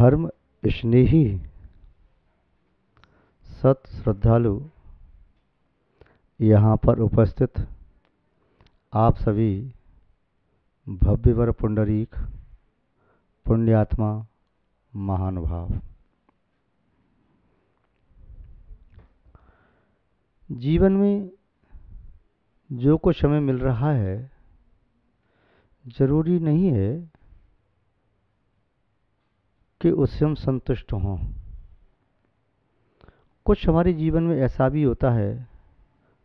धर्म स्नेही सत श्रद्धालु यहाँ पर उपस्थित आप सभी भव्यवर पुंडरीक पुण्यात्मा महानुभाव, जीवन में जो कुछ हमें मिल रहा है जरूरी नहीं है कि उससे हम संतुष्ट हों। कुछ हमारे जीवन में ऐसा भी होता है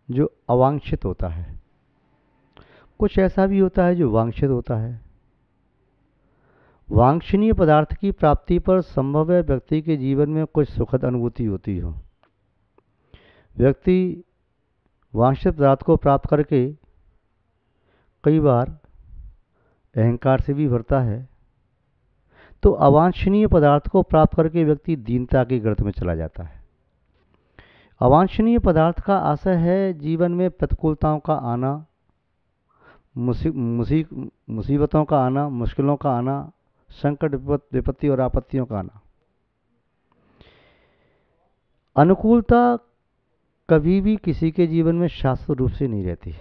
जो अवांछित होता है, कुछ ऐसा भी होता है जो वांछित होता है। वांछनीय पदार्थ की प्राप्ति पर संभव है व्यक्ति के जीवन में कुछ सुखद अनुभूति होती हो। व्यक्ति वांछित पदार्थ को प्राप्त करके कई बार अहंकार से भी भरता है, तो अवांछनीय पदार्थ को प्राप्त करके व्यक्ति दीनता के गर्त में चला जाता है। अवांछनीय पदार्थ का आशय है जीवन में प्रतिकूलताओं का आना, मुसीबतों का आना, मुश्किलों का आना, संकट विपत्ति और आपत्तियों का आना। अनुकूलता कभी भी किसी के जीवन में शाश्वत रूप से नहीं रहती,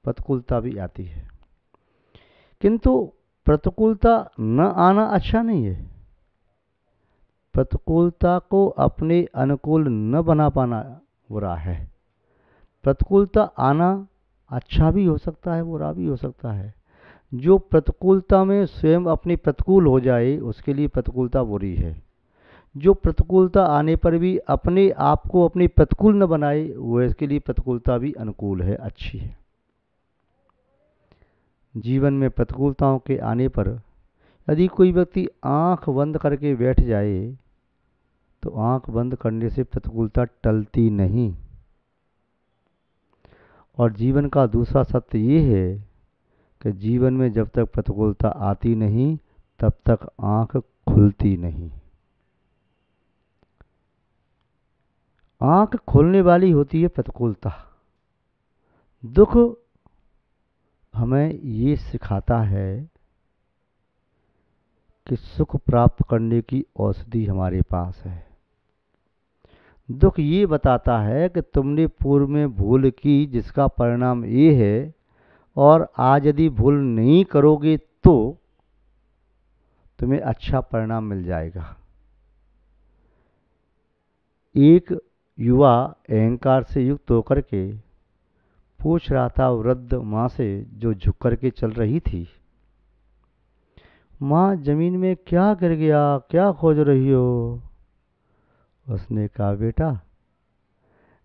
प्रतिकूलता भी आती है, किंतु प्रतिकूलता न आना अच्छा नहीं है। प्रतिकूलता को अपने अनुकूल न बना पाना बुरा है। प्रतिकूलता आना अच्छा भी हो सकता है, बुरा भी हो सकता है। जो प्रतिकूलता में स्वयं अपनी प्रतिकूल हो जाए उसके लिए प्रतिकूलता बुरी है। जो प्रतिकूलता आने पर भी अपने आप को अपनी प्रतिकूल न बनाए वो इसके लिए प्रतिकूलता भी अनुकूल है, अच्छी है। जीवन में प्रतिकूलताओं के आने पर यदि कोई व्यक्ति आंख बंद करके बैठ जाए तो आंख बंद करने से प्रतिकूलता टलती नहीं। और जीवन का दूसरा सत्य ये है कि जीवन में जब तक प्रतिकूलता आती नहीं तब तक आंख खुलती नहीं। आंख खोलने वाली होती है प्रतिकूलता। दुख हमें ये सिखाता है कि सुख प्राप्त करने की औषधि हमारे पास है। दुख ये बताता है कि तुमने पूर्व में भूल की जिसका परिणाम ये है, और आज यदि भूल नहीं करोगे तो तुम्हें अच्छा परिणाम मिल जाएगा। एक युवा अहंकार से युक्त होकर के पूछ रहा था वृद्ध माँ से जो झुक करके चल रही थी, माँ जमीन में क्या गिर गया, क्या खोज रही हो? उसने कहा बेटा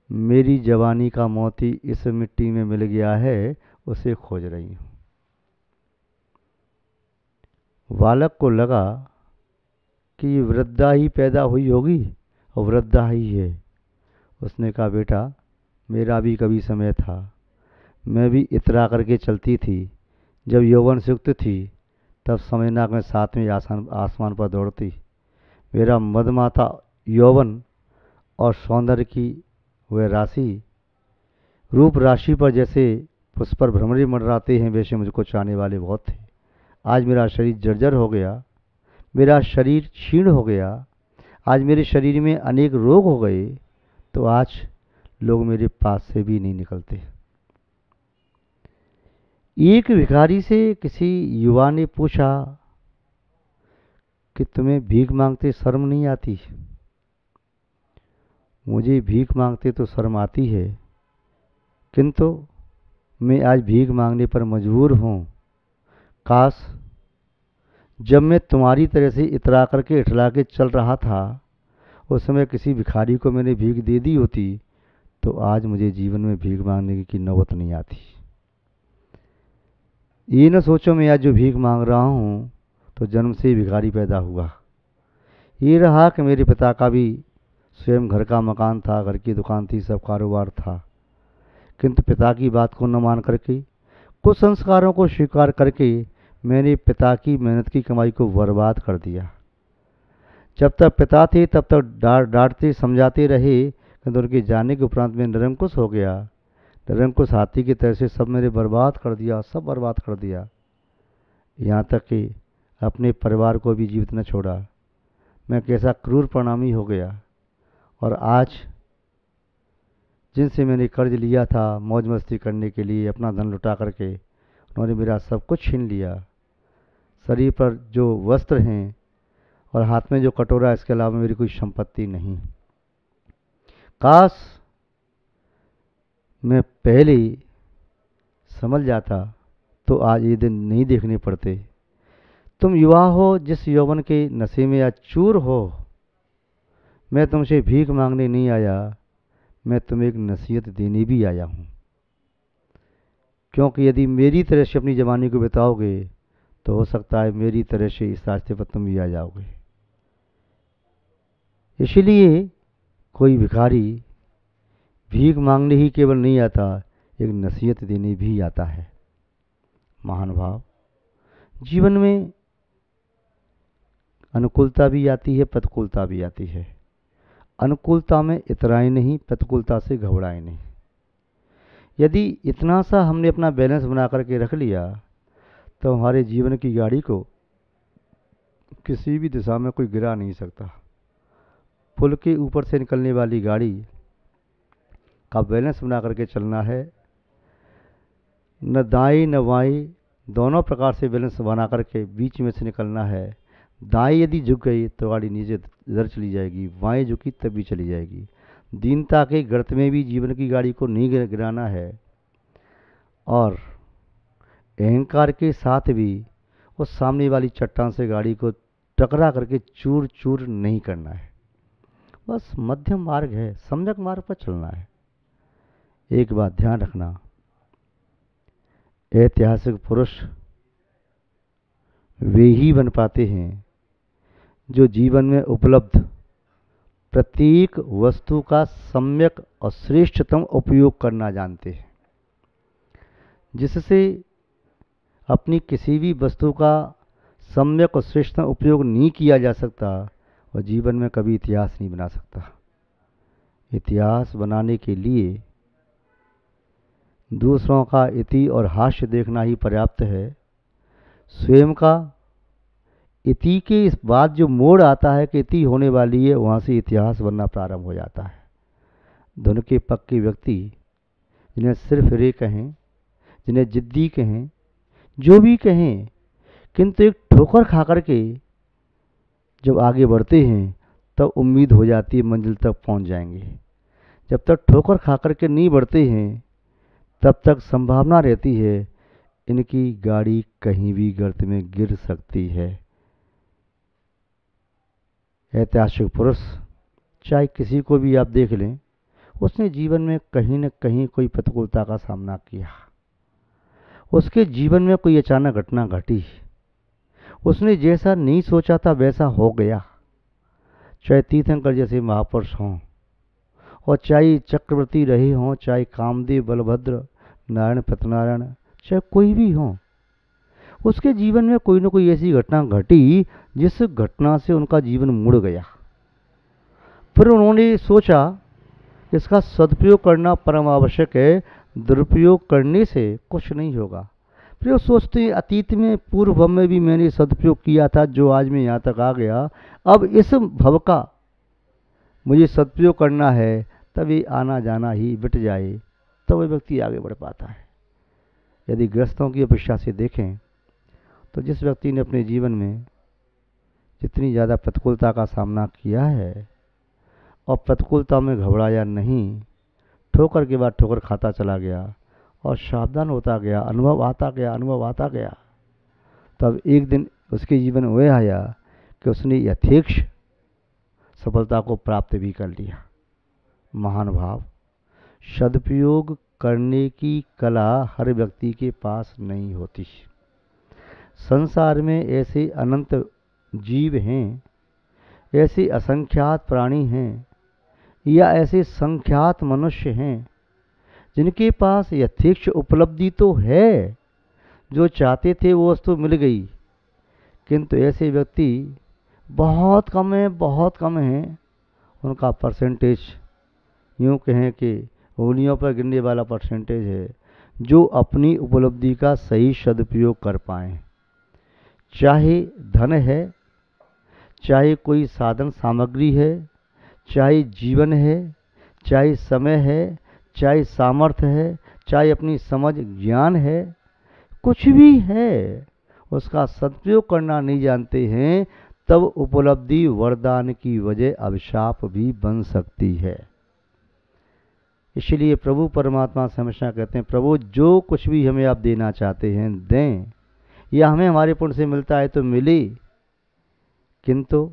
मेरी जवानी का मोती इस मिट्टी में मिल गया है, उसे खोज रही हूं। बालक को लगा कि ये वृद्धा ही पैदा हुई होगी और वृद्धा ही है। उसने कहा बेटा मेरा भी कभी समय था, मैं भी इतरा करके चलती थी। जब यौवन से युक्त थी तब समझना मैं सातवें आसमान पर दौड़ती। मेरा मदमाता यौवन और सौंदर्य की वह राशि रूप राशि पर जैसे उस पर भ्रमरी मंडराते हैं वैसे मुझको चाहने वाले बहुत थे। आज मेरा शरीर जर्जर हो गया, मेरा शरीर क्षीण हो गया, आज मेरे शरीर में अनेक रोग हो गए, तो आज लोग मेरे पास से भी नहीं निकलते। एक भिखारी से किसी युवा ने पूछा कि तुम्हें भीख मांगते शर्म नहीं आती? मुझे भीख मांगते तो शर्म आती है, किंतु मैं आज भीख मांगने पर मजबूर हूँ। काश जब मैं तुम्हारी तरह से इतरा करके इठला के चल रहा था उस समय किसी भिखारी को मैंने भीख दे दी होती तो आज मुझे जीवन में भीख मांगने की नौबत नहीं आती। ये न सोचो मैं आज जो भीख मांग रहा हूँ तो जन्म से ही भिखारी पैदा हुआ। ये रहा कि मेरे पिता का भी स्वयं घर का मकान था, घर की दुकान थी, सब कारोबार था, किंतु पिता की बात को न मान करके कुछ संस्कारों को स्वीकार करके मैंने पिता की मेहनत की कमाई को बर्बाद कर दिया। जब तक पिता थे तब तक डांटते समझाते रहे, किंतु उनके जाने के उपरांत मैं निरंकुश हो गया। निरंकुश हाथी की तरह से सब मैंने बर्बाद कर दिया, सब बर्बाद कर दिया। यहाँ तक कि अपने परिवार को भी जीवित न छोड़ा। मैं कैसा क्रूर परिणामी हो गया। और आज जिनसे मैंने कर्ज लिया था मौज मस्ती करने के लिए, अपना धन लुटा करके, उन्होंने मेरा सब कुछ छीन लिया। शरीर पर जो वस्त्र हैं और हाथ में जो कटोरा है, इसके अलावा मेरी कोई संपत्ति नहीं। काश मैं पहले ही समझ जाता तो आज ये दिन नहीं देखने पड़ते। तुम युवा हो, जिस यौवन के नशे में या चूर हो। मैं तुमसे भीख मांगने नहीं आया, मैं तुम्हें एक नसीहत देने भी आया हूँ। क्योंकि यदि मेरी तरह से अपनी जवानी को बिताओगे तो हो सकता है मेरी तरह से इस रास्ते पर तुम भी आ जाओगे। इसलिए कोई भिखारी भीख मांगने ही केवल नहीं आता, एक नसीहत देने भी आता है। महानुभाव, जीवन में अनुकूलता भी आती है, प्रतिकूलता भी आती है। अनुकूलता में इतराए नहीं, प्रतिकूलता से घबराए नहीं। यदि इतना सा हमने अपना बैलेंस बना करके रख लिया तो हमारे जीवन की गाड़ी को किसी भी दिशा में कोई गिरा नहीं सकता। पुल के ऊपर से निकलने वाली गाड़ी का बैलेंस बना करके चलना है। न दाएं न बाएं, दोनों प्रकार से बैलेंस बना करके बीच में से निकलना है। दाएं यदि झुक गई तो गाड़ी नीचे इधर चली जाएगी, बाएं झुकी तब भी चली जाएगी। दीनता के गर्त में भी जीवन की गाड़ी को नहीं गिराना है, और अहंकार के साथ भी उस सामने वाली चट्टान से गाड़ी को टकरा करके चूर चूर नहीं करना है। बस मध्यम मार्ग है, सम्यक मार्ग पर चलना है। एक बात ध्यान रखना, ऐतिहासिक पुरुष वे ही बन पाते हैं जो जीवन में उपलब्ध प्रत्येक वस्तु का सम्यक और श्रेष्ठतम उपयोग करना जानते हैं। जिससे अपनी किसी भी वस्तु का सम्यक और श्रेष्ठतम उपयोग नहीं किया जा सकता, और जीवन में कभी इतिहास नहीं बना सकता। इतिहास बनाने के लिए दूसरों का इति और हास्य देखना ही पर्याप्त है। स्वयं का इति के इस बात जो मोड़ आता है कि इति होने वाली है, वहाँ से इतिहास बनना प्रारंभ हो जाता है। धुन के पक्के व्यक्ति जिन्हें सिर्फ रे कहें, जिन्हें जिद्दी कहें, जो भी कहें, किंतु एक ठोकर खा करके जब आगे बढ़ते हैं तब उम्मीद हो जाती है मंजिल तक पहुंच जाएंगे। जब तक ठोकर खा करके नहीं बढ़ते हैं तब तक संभावना रहती है इनकी गाड़ी कहीं भी गर्त में गिर सकती है। ऐतिहासिक पुरुष चाहे किसी को भी आप देख लें, उसने जीवन में कहीं न कहीं कोई प्रतिकूलता का सामना किया। उसके जीवन में कोई अचानक घटना घटी, उसने जैसा नहीं सोचा था वैसा हो गया। चाहे तीर्थंकर जैसे महापुरुष हों, और चाहे चक्रवर्ती रहे हों, चाहे कामदेव, बलभद्र, नारायण, सत्यनारायण, चाहे कोई भी हो, उसके जीवन में कोई न कोई ऐसी घटना घटी जिस घटना से उनका जीवन मुड़ गया। फिर उन्होंने सोचा इसका सदुपयोग करना परम आवश्यक है, दुरुपयोग करने से कुछ नहीं होगा। फिर वो सोचते अतीत में पूर्व भव में भी मैंने सदुपयोग किया था जो आज मैं यहाँ तक आ गया, अब इस भव का मुझे सदुपयोग करना है, तभी आना जाना ही मिट जाए तो वह व्यक्ति आगे बढ़ पाता है। यदि ग्रस्तों की अपेक्षा से देखें तो जिस व्यक्ति ने अपने जीवन में जितनी ज़्यादा प्रतिकूलता का सामना किया है और प्रतिकूलता में घबराया नहीं, ठोकर के बाद ठोकर खाता चला गया और सावधान होता गया, अनुभव आता गया, तब एक दिन उसके जीवन में वह आया कि उसने यथेक्ष सफलता को प्राप्त भी कर लिया। महानुभाव, सदुपयोग करने की कला हर व्यक्ति के पास नहीं होती। संसार में ऐसे अनंत जीव हैं, ऐसे असंख्यात प्राणी हैं, या ऐसे संख्यात मनुष्य हैं जिनके पास यथेक्ष उपलब्धि तो है, जो चाहते थे वो वस्तु मिल गई, किंतु ऐसे व्यक्ति बहुत कम हैं। उनका परसेंटेज यूँ कहें कि उंगलियों पर गिनने वाला परसेंटेज है जो अपनी उपलब्धि का सही सदुपयोग कर पाएँ। चाहे धन है, चाहे कोई साधन सामग्री है, चाहे जीवन है, चाहे समय है, चाहे सामर्थ्य है, चाहे अपनी समझ ज्ञान है, कुछ भी है, उसका सदुपयोग करना नहीं जानते हैं, तब उपलब्धि वरदान की वजह अभिशाप भी बन सकती है। इसलिए प्रभु परमात्मा से हमेशा कहते हैं, प्रभु जो कुछ भी हमें आप देना चाहते हैं दें, या हमें हमारे पुण्य से मिलता है तो मिले, किंतु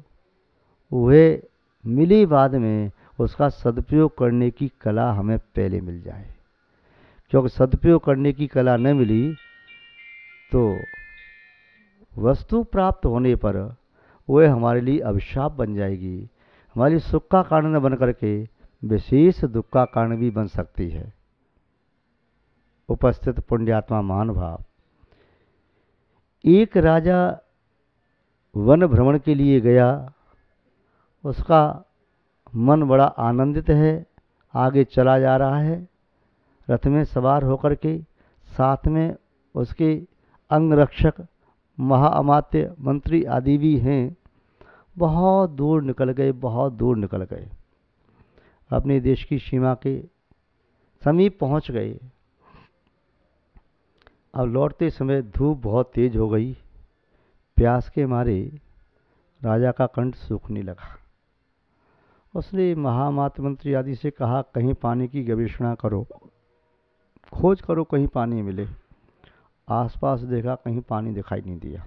वह मिली बाद में उसका सदुपयोग करने की कला हमें पहले मिल जाए, क्योंकि सदुपयोग करने की कला न मिली तो वस्तु प्राप्त होने पर वह हमारे लिए अभिशाप बन जाएगी, हमारी सुख का कारण न बन करके विशेष दुख का कारण भी बन सकती है। उपस्थित पुण्यात्मा महानुभाव, एक राजा वन भ्रमण के लिए गया, उसका मन बड़ा आनंदित है, आगे चला जा रहा है, रथ में सवार होकर के, साथ में उसके अंगरक्षक महाअमात्य मंत्री आदि भी हैं। बहुत दूर निकल गए, बहुत दूर निकल गए, अपने देश की सीमा के समीप पहुंच गए। अब लौटते समय धूप बहुत तेज हो गई, प्यास के मारे राजा का कंठ सूखने लगा। उसने महामात्य मंत्री आदि से कहा, कहीं पानी की गवेषणा करो, खोज करो कहीं पानी मिले। आसपास देखा, कहीं पानी दिखाई नहीं दिया।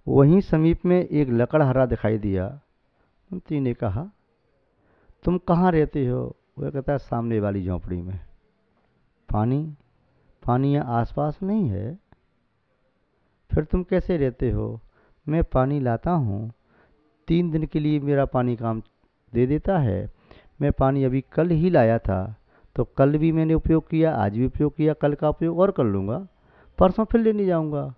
वहीं समीप में एक लकड़हारा दिखाई दिया। मंत्री ने कहा, तुम कहाँ रहते हो? वह कहता है, सामने वाली झोंपड़ी में। पानी यहाँ आसपास नहीं है? फिर तुम कैसे रहते हो? मैं पानी लाता हूँ, 3 दिन के लिए मेरा पानी काम दे देता है। मैं पानी अभी कल ही लाया था, तो कल भी मैंने उपयोग किया, आज भी उपयोग किया, कल का उपयोग और कर लूँगा, परसों फिर लेने जाऊँगा।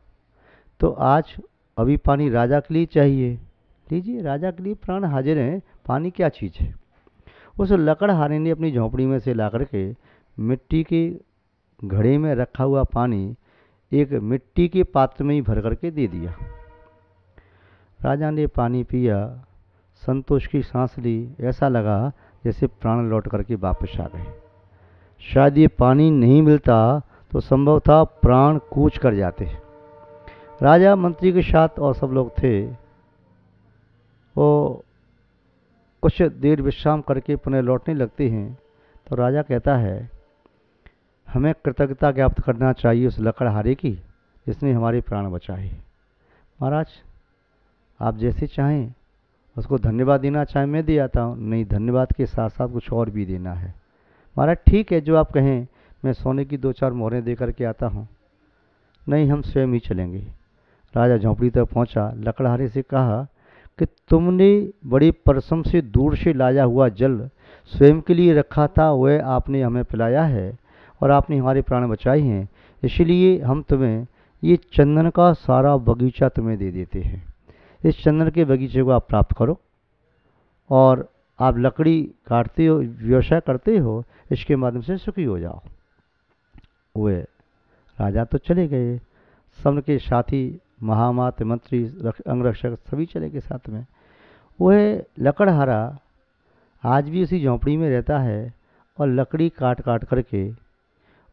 तो आज अभी पानी राजा के लिए चाहिए, लीजिए, राजा के लिए प्राण हाजिर हैं, पानी क्या चीज़ है। उस लकड़हारे ने अपनी झोंपड़ी में से ला करके मिट्टी के घड़े में रखा हुआ पानी एक मिट्टी के पात्र में ही भर करके दे दिया। राजा ने पानी पिया, संतोष की सांस ली, ऐसा लगा जैसे प्राण लौट करके वापस आ गए। शायद ये पानी नहीं मिलता तो संभव था प्राण कूच कर जाते। राजा मंत्री के साथ और सब लोग थे, वो कुछ देर विश्राम करके पुनः लौटने लगते हैं। तो राजा कहता है, हमें कृतज्ञता ज्ञापित करना चाहिए उस लकड़हारे की जिसने हमारे प्राण बचाए। महाराज, आप जैसे चाहें, उसको धन्यवाद देना चाहें मैं दे आता हूँ। नहीं, धन्यवाद के साथ साथ कुछ और भी देना है। महाराज ठीक है, जो आप कहें, मैं सोने की 2-4 मोहरें दे करके आता हूँ। नहीं, हम स्वयं ही चलेंगे। राजा झोंपड़ी तक पहुँचा, लकड़हारे से कहा कि तुमने बड़े परिश्रम से दूर से लाया हुआ जल स्वयं के लिए रखा था, वह आपने हमें पिलाया है और आपने हमारे प्राण बचाए हैं, इसलिए हम तुम्हें ये चंदन का सारा बगीचा तुम्हें दे देते हैं। इस चंदन के बगीचे को आप प्राप्त करो और आप लकड़ी काटते हो, व्यवसाय करते हो, इसके माध्यम से सुखी हो जाओ। वे राजा तो चले गए, सब के साथी महामात्य मंत्री अंगरक्षक सभी चले गए साथ में। वह लकड़हारा आज भी उसी झोंपड़ी में रहता है और लकड़ी काट काट करके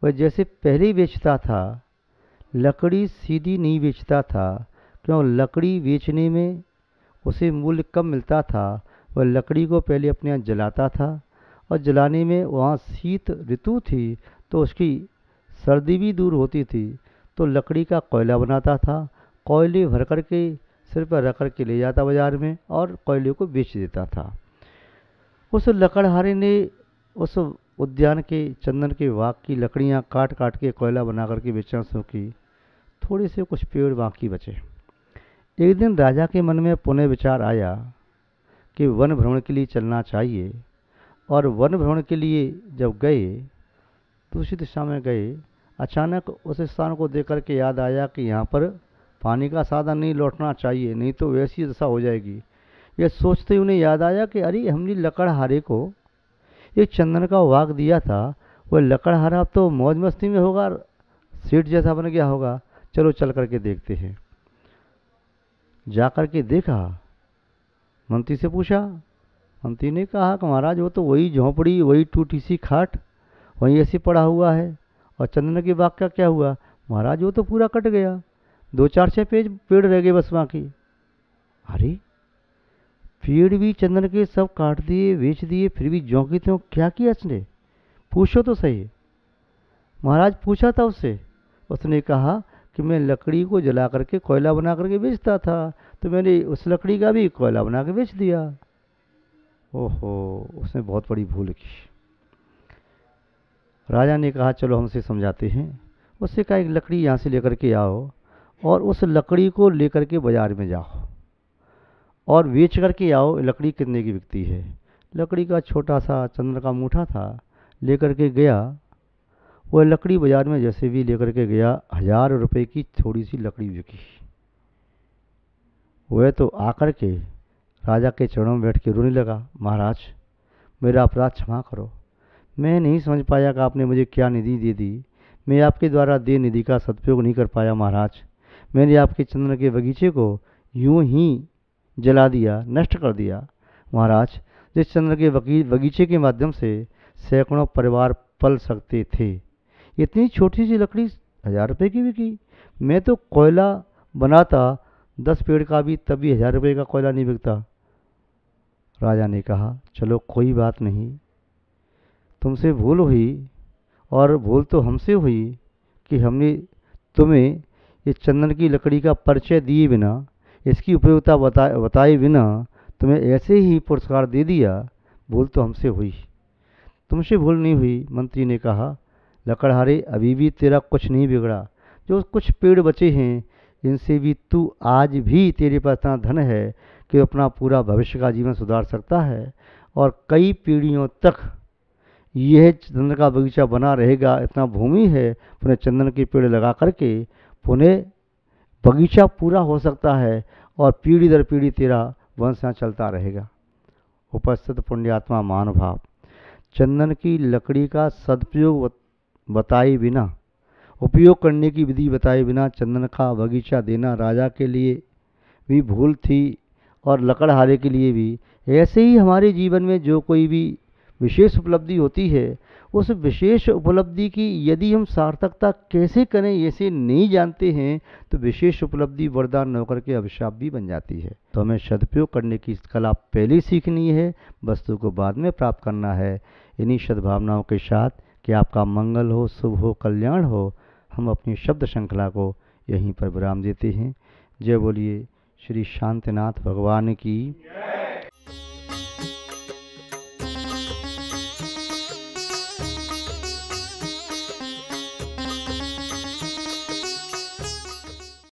वह जैसे पहले ही बेचता था, लकड़ी सीधी नहीं बेचता था, क्यों लकड़ी बेचने में उसे मूल्य कम मिलता था। वह लकड़ी को पहले अपने यहाँ जलाता था और जलाने में वहाँ शीत ऋतु थी तो उसकी सर्दी भी दूर होती थी, तो लकड़ी का कोयला बनाता था, कोयले भर कर के सिर पर रख कर के ले जाता बाजार में और कोयले को बेच देता था। उस लकड़हारे ने उस उद्यान के चंदन के बाग की लकड़ियाँ काट काट के कोयला बना करके बेचना शुरू की। थोड़े से कुछ पेड़ बाकी बचे। एक दिन राजा के मन में पुनः विचार आया कि वन भ्रमण के लिए चलना चाहिए, और वन भ्रमण के लिए जब गए, दूसरी दिशा में गए, अचानक उस स्थान को देख कर के याद आया कि यहाँ पर पानी का साधन नहीं, लौटना चाहिए, नहीं तो वैसी दशा हो जाएगी। यह सोचते ही उन्हें याद आया कि अरे, हमने लकड़हारे को एक चंदन का वाग दिया था, वह लकड़हारा तो मौज मस्ती में होगा, सेठ जैसा बन गया होगा, चलो चल करके देखते हैं। जाकर के देखा, मंत्री से पूछा। मंत्री ने कहा कि महाराज वो तो वही झोंपड़ी, वही टूटी सी खाट वहीं ऐसे पड़ा हुआ है। और चंदन के बाग का क्या हुआ? महाराज वो तो पूरा कट गया, 2-4-6 पेड़ रह गए बस बाकी। अरे पेड़ भी चंदन के सब काट दिए, बेच दिए, फिर भी ज्यों की त्यों क्या किया इसने? पूछो तो सही। महाराज पूछा था उससे, उसने कहा कि मैं लकड़ी को जला करके कोयला बना करके बेचता था, तो मैंने उस लकड़ी का भी कोयला बना के बेच दिया। ओहो, उसने बहुत बड़ी भूल की। राजा ने कहा चलो हमसे समझाते हैं। उससे कहा एक लकड़ी यहाँ से लेकर के आओ और उस लकड़ी को लेकर के बाजार में जाओ और बेच करके आओ, लकड़ी कितने की बिकती है। लकड़ी का छोटा सा चंदन का मूठा था, लेकर के गया। वह लकड़ी बाजार में जैसे भी लेकर के गया, 1000 रुपये की थोड़ी सी लकड़ी बिकी। वह तो आकर के राजा के चरणों में बैठ के रोने लगा, महाराज मेरा अपराध क्षमा करो, मैं नहीं समझ पाया कि आपने मुझे क्या निधि दे दी, मैं आपके द्वारा दे निधि का सदुपयोग नहीं कर पाया महाराज। मैंने आपके चंदन के बगीचे को यूं ही जला दिया, नष्ट कर दिया महाराज। जिस चंदन के बगीचे के माध्यम से सैकड़ों परिवार पल सकते थे, इतनी छोटी सी लकड़ी 1000 रुपये की बिकी। मैं तो कोयला बनाता 10 पेड़ का भी, तभी 1000 रुपये का कोयला नहीं बिकता। राजा ने कहा चलो कोई बात नहीं, तुमसे भूल हुई और भूल तो हमसे हुई कि हमने तुम्हें इस चंदन की लकड़ी का परिचय दिए बिना, इसकी उपयोगिता बताए बिना तुम्हें ऐसे ही पुरस्कार दे दिया। भूल तो हमसे हुई, तुमसे भूल नहीं हुई। मंत्री ने कहा लकड़हारे अभी भी तेरा कुछ नहीं बिगड़ा, जो कुछ पेड़ बचे हैं इनसे भी तू आज भी, तेरे पास इतना धन है कि अपना पूरा भविष्य का जीवन सुधार सकता है और कई पीढ़ियों तक यह चंदन का बगीचा बना रहेगा। इतना भूमि है, पुनः चंदन के पेड़ लगा करके पुनः बगीचा पूरा हो सकता है और पीढ़ी दर पीढ़ी तेरा वंश यहाँ चलता रहेगा। उपस्थित पुण्यात्मा महानुभाव, चंदन की लकड़ी का सदुपयोग बताए बिना, उपयोग करने की विधि बताए बिना चंदन का बगीचा देना राजा के लिए भी भूल थी और लकड़हारे के लिए भी। ऐसे ही हमारे जीवन में जो कोई भी विशेष उपलब्धि होती है, उस विशेष उपलब्धि की यदि हम सार्थकता कैसे करें ऐसे नहीं जानते हैं, तो विशेष उपलब्धि वरदान न होकर के अभिशाप भी बन जाती है। तो हमें सदुपयोग करने की कला पहले सीखनी है, वस्तु को बाद में प्राप्त करना है। इन्हीं सद्भावनाओं के साथ कि आपका मंगल हो, शुभ हो, कल्याण हो, हम अपनी शब्द श्रृंखला को यहीं पर विराम देते हैं। जय बोलिए श्री शांतिनाथ भगवान की।